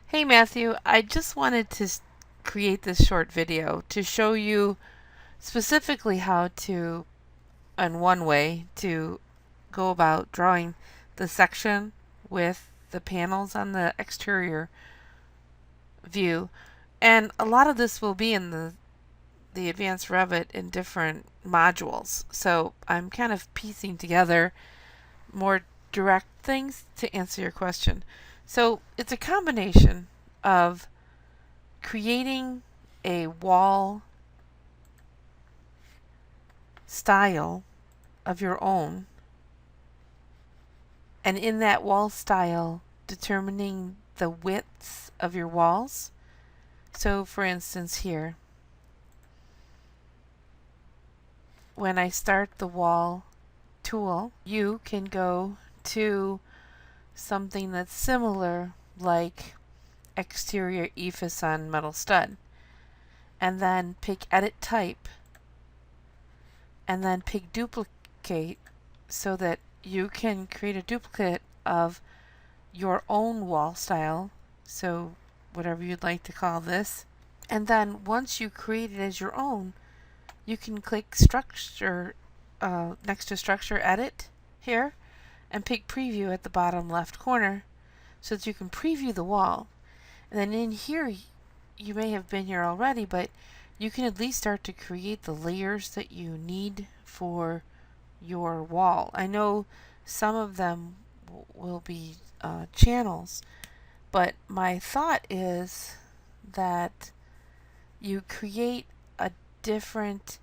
Hey Matthew, I just wanted to create this short video to show you specifically how to, in one way, to go about drawing the section with the panels on the exterior view. And a lot of this will be in the advanced Revit in different modules. So I'm kind of piecing together more direct things to answer your question. So it's a combination of creating a wall style of your own, and in that wall style, determining the widths of your walls. So, for instance, here, when I start the wall tool, you can go to something that's similar, like exterior ephes on metal stud, and then pick edit type, and then pick duplicate, so that you can create a duplicate of your own wall style, so whatever you'd like to call this. And then once you create it as your own, you can click structure, next to structure edit here, and pick preview at the bottom left corner so that you can preview the wall. And then in here, you may have been here already, but you can at least start to create the layers that you need for your wall. I know some of them will be channels, but my thought is that you create a different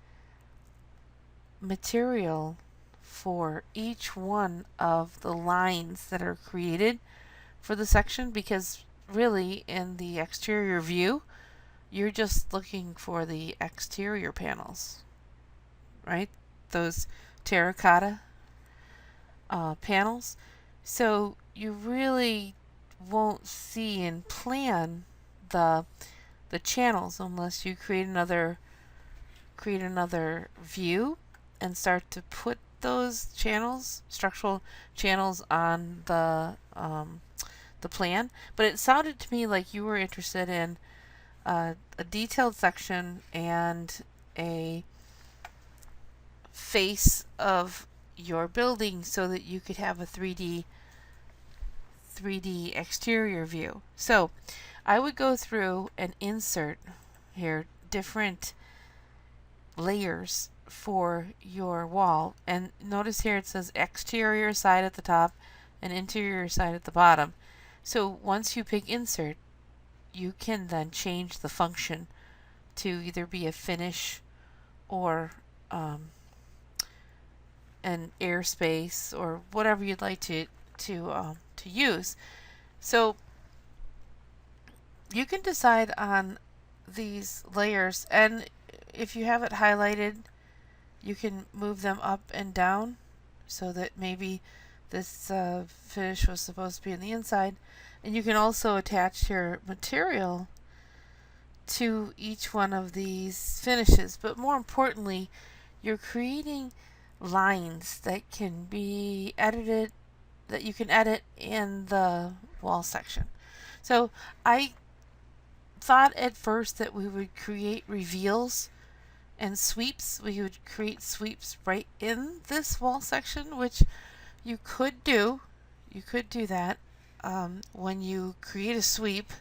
material for each one of the lines that are created for the section, because really in the exterior view you're just looking for the exterior panels, right? Those terracotta panels. So you really won't see and plan the channels unless you create another view and start to put those channels, structural channels, on the plan. But it sounded to me like you were interested in a detailed section and a face of your building so that you could have a 3D exterior view. So I would go through and insert here different layers for your wall, and notice here it says exterior side at the top and interior side at the bottom. So once you pick insert, you can then change the function to either be a finish or an airspace or whatever you'd like to use. So you can decide on these layers, and if you have it highlighted, you can move them up and down so that maybe this finish was supposed to be on the inside. And you can also attach your material to each one of these finishes. But more importantly, you're creating lines that can be edited, that you can edit in the wall section. So I thought at first that we would create reveals and sweeps. We would create sweeps right in this wall section, which you could do. You could do that when you create a sweep.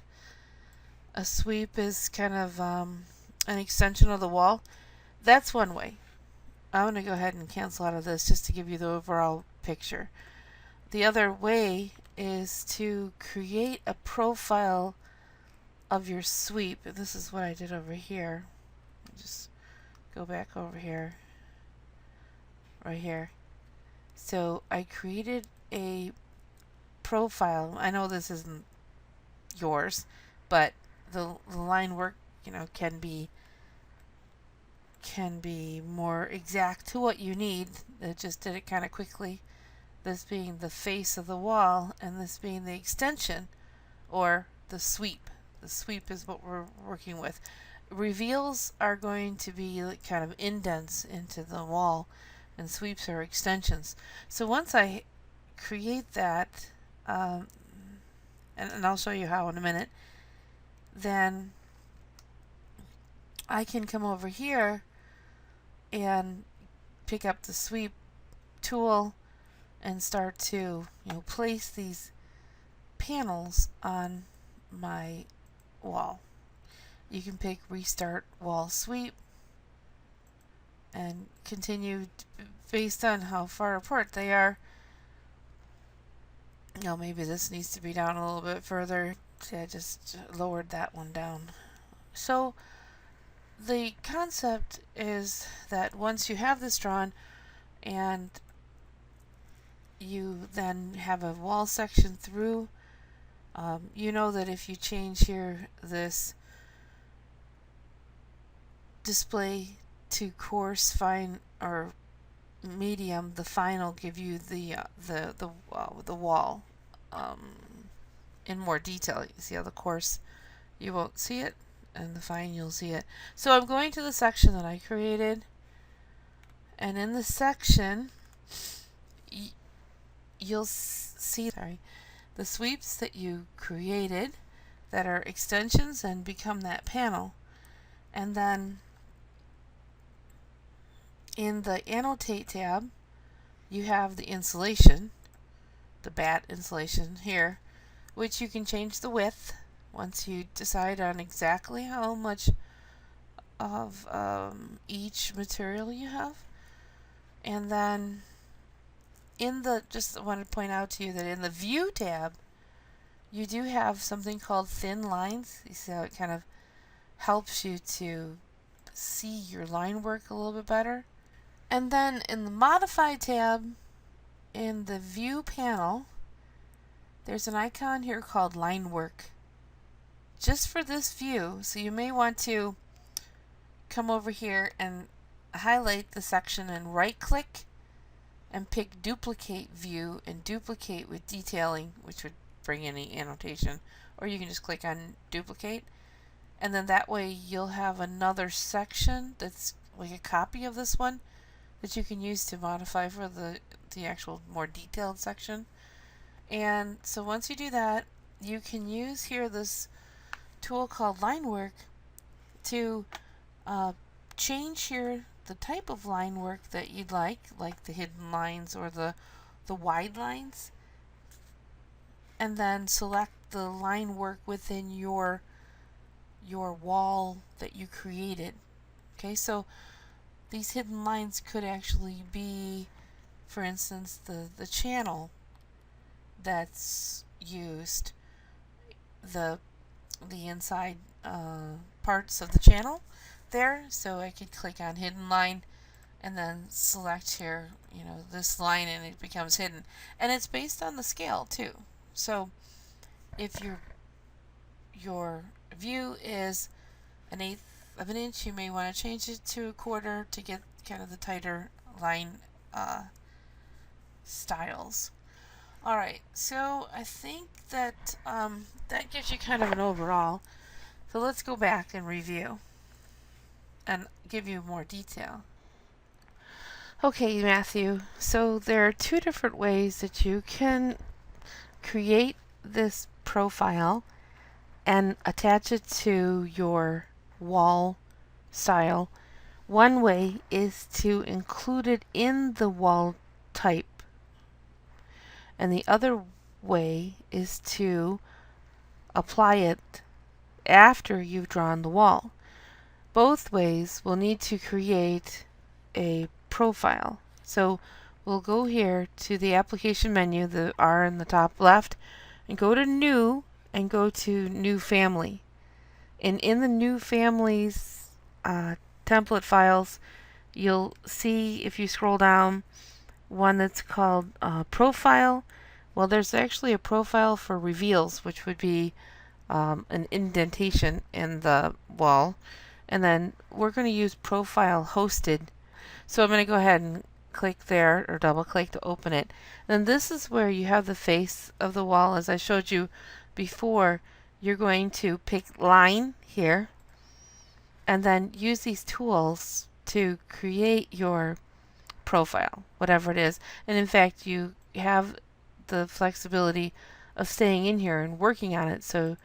A sweep is kind of an extension of the wall. That's one way. I'm going to go ahead and cancel out of this just to give you the overall picture. The other way is to create a profile of your sweep. This is what I did over here. Just go back over here, right here. So I created a profile. I know this isn't yours, but the line work, can be more exact to what you need. It just did it kind of quickly. This being the face of the wall, and this being the extension or the sweep. The sweep is what we're working with. Reveals are going to be like kind of indents into the wall, and sweeps are extensions. So once I create that, and I'll show you how in a minute, then I can come over here and pick up the sweep tool and start to, place these panels on my wall. You can pick restart wall sweep and continue based on how far apart they are. Maybe this needs to be down a little bit further. See, I just lowered that one down. So the concept is that once you have this drawn and you then have a wall section through, you know that if you change here this display to coarse, fine, or medium, the fine will give you the wall in more detail. You see how the coarse you won't see it, and the fine you'll see it. So I'm going to the section that I created, and in the section you'll see the sweeps that you created that are extensions and become that panel. And then in the Annotate tab, you have the insulation, the bat insulation here, which you can change the width once you decide on exactly how much of each material you have. And then just want to point out to you that in the View tab, you do have something called thin lines. You see how it kind of helps you to see your line work a little bit better. And then in the Modify tab, in the View panel, there's an icon here called Line Work. Just for this view, so you may want to come over here and highlight the section and right-click and pick Duplicate View and Duplicate with Detailing, which would bring any annotation. Or you can just click on Duplicate, and then that way you'll have another section that's like a copy of this one that you can use to modify for the actual more detailed section. And so once you do that, you can use here this tool called Line Work to change here the type of line work that you'd like the hidden lines or the wide lines, and then select the line work within your wall that you created. Okay, so these hidden lines could actually be, for instance, the channel that's used, the inside parts of the channel there. So I could click on hidden line and then select here, this line, and it becomes hidden. And it's based on the scale too. So if your view is 1/8 of an inch, you may want to change it to 1/4 to get kind of the tighter line styles. Alright, so I think that that gives you kind of an overall. So let's go back and review and give you more detail. Okay, Matthew, so there are two different ways that you can create this profile and attach it to your wall style. One way is to include it in the wall type, and the other way is to apply it after you've drawn the wall. Both ways will need to create a profile. So we'll go here to the application menu, the R in the top left, and go to New and go to New Family. And in the New Families template files, you'll see, if you scroll down, one that's called Profile. Well, there's actually a profile for reveals, which would be an indentation in the wall. And then we're going to use Profile Hosted. So I'm going to go ahead and click there, or double click to open it. And this is where you have the face of the wall. As I showed you before, you're going to pick Line here and then use these tools to create your profile, whatever it is. And in fact, you have the flexibility of staying in here and working on it, so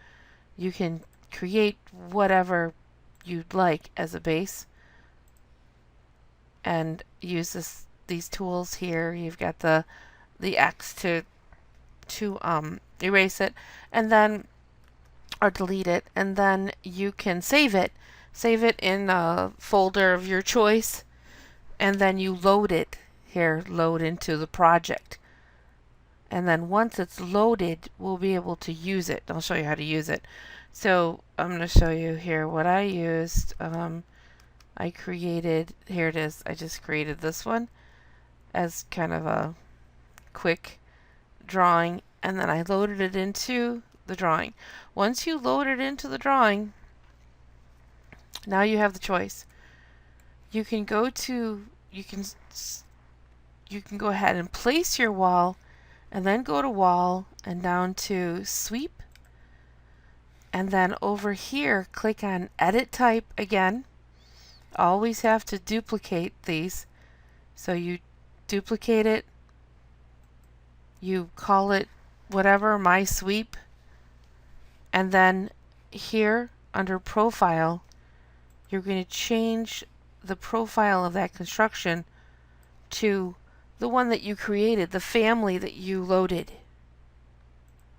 you can create whatever you'd like as a base and use these tools here. You've got the X to erase it, and then or delete it, and then you can save it. Save it in a folder of your choice, and then you load it here, load into the project. And then once it's loaded, we'll be able to use it. I'll show you how to use it. So I'm going to show you here what I used. I created, here it is, I just created this one as kind of a quick drawing, and then I loaded it into the drawing. Once you load it into the drawing, now you have the choice. You can go to, you can go ahead and place your wall, and then go to wall and down to sweep, and then over here click on edit type again. Always have to duplicate these. So you duplicate it, you call it whatever, my sweep, and then here under profile you're going to change the profile of that construction to the one that you created, the family that you loaded,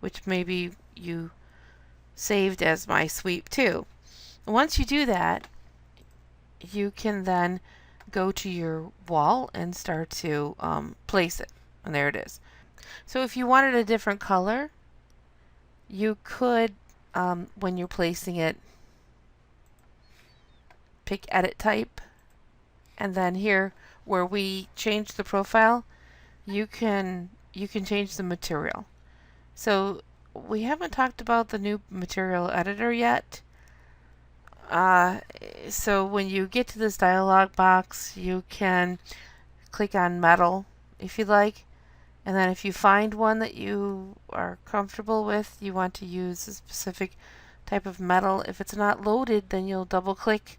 which maybe you saved as my sweep too. And once you do that, you can then go to your wall and start to place it. And there it is. So if you wanted a different color, you could, when you're placing it, pick edit type, and then here where we change the profile, you can change the material. So we haven't talked about the new material editor yet. So when you get to this dialog box, you can click on metal if you like, and then if you find one that you are comfortable with, you want to use a specific type of metal. If it's not loaded, then you'll double click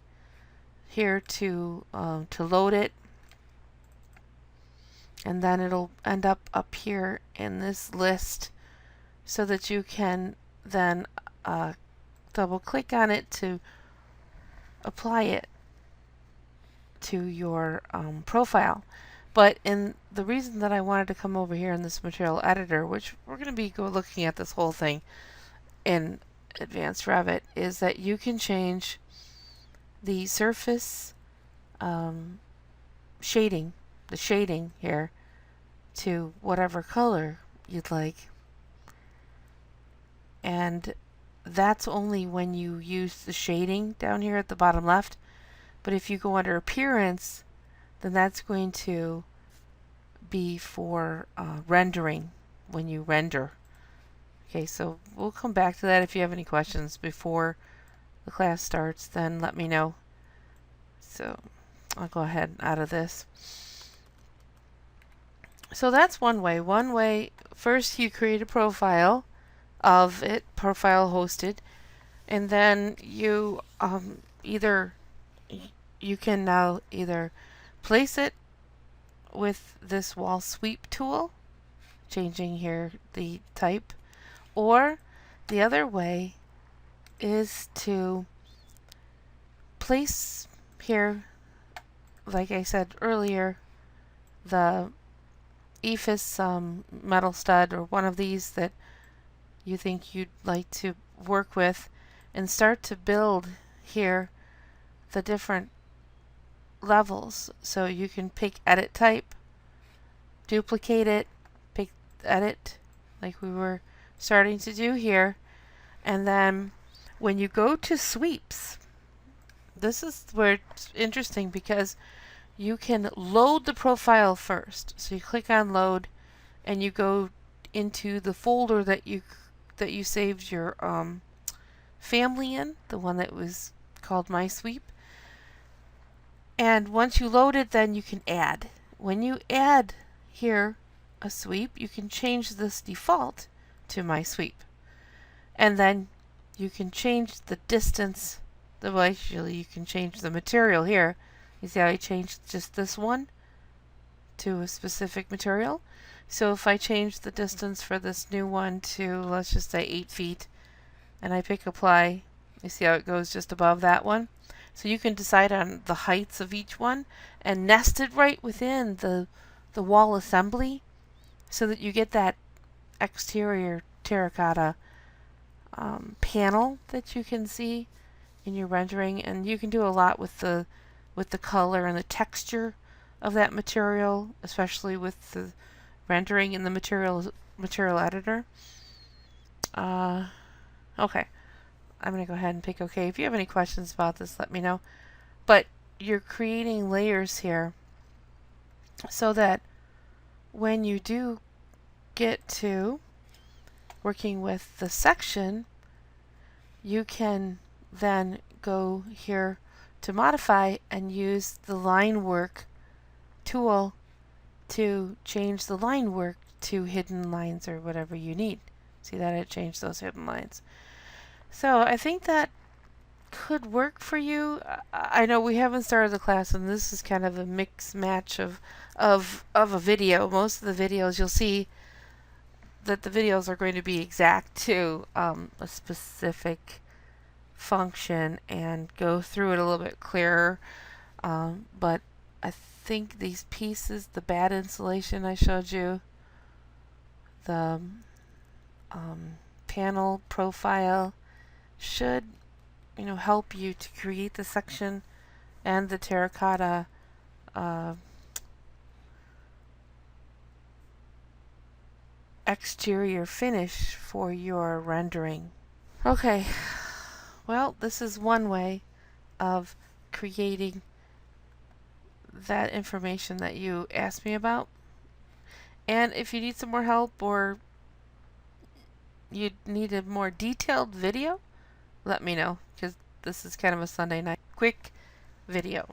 here to load it, and then it'll end up here in this list so that you can then double click on it to apply it to your profile. But the reason that I wanted to come over here in this material editor, which we're going to be looking at this whole thing in Advanced Revit, is that you can change the surface shading, the shading here, to whatever color you'd like. And that's only when you use the shading down here at the bottom left. But if you go under appearance, then that's going to be for rendering, when you render. Okay, so we'll come back to that. If you have any questions before the class starts, then let me know. So I'll go ahead out of this. So that's one way. One way, first you create a profile of it, profile hosted, and then you you can now either place it with this wall sweep tool, changing here the type, or the other way is to place here, like I said earlier, the EFIS metal stud, or one of these that you think you'd like to work with, and start to build here the different levels. So you can pick edit type, duplicate it, pick edit like we were starting to do here, and then when you go to sweeps, this is where it's interesting because you can load the profile first. So you click on load and you go into the folder that you saved your family in, the one that was called My Sweep. And once you load it, then you can add. When you add here a sweep, you can change this default to My Sweep. And then you can change the distance. Actually, you can change the material here. You see how I changed just this one to a specific material? So if I change the distance for this new one to, let's just say 8 feet, and I pick apply, You see how it goes just above that one? So you can decide on the heights of each one and nest it right within the wall assembly so that you get that exterior terracotta panel that you can see in your rendering. And you can do a lot with the color and the texture of that material, especially with the rendering in the material editor. Okay, I'm going to go ahead and pick OK. If you have any questions about this, let me know. But you're creating layers here so that when you do get to working with the section, you can then go here to modify and use the line work tool to change the line work to hidden lines or whatever you need. See that it changed those hidden lines. So I think that could work for you. I know we haven't started the class, and this is kind of a mix match of a video. Most of the videos you'll see that the videos are going to be exact to a specific function and go through it a little bit clearer. But I think these pieces, the bad insulation I showed you, the panel profile, should help you to create the section and the terracotta exterior finish for your rendering. Okay, well, this is one way of creating that information that you asked me about. And if you need some more help or you need a more detailed video, let me know, because this is kind of a Sunday night quick video.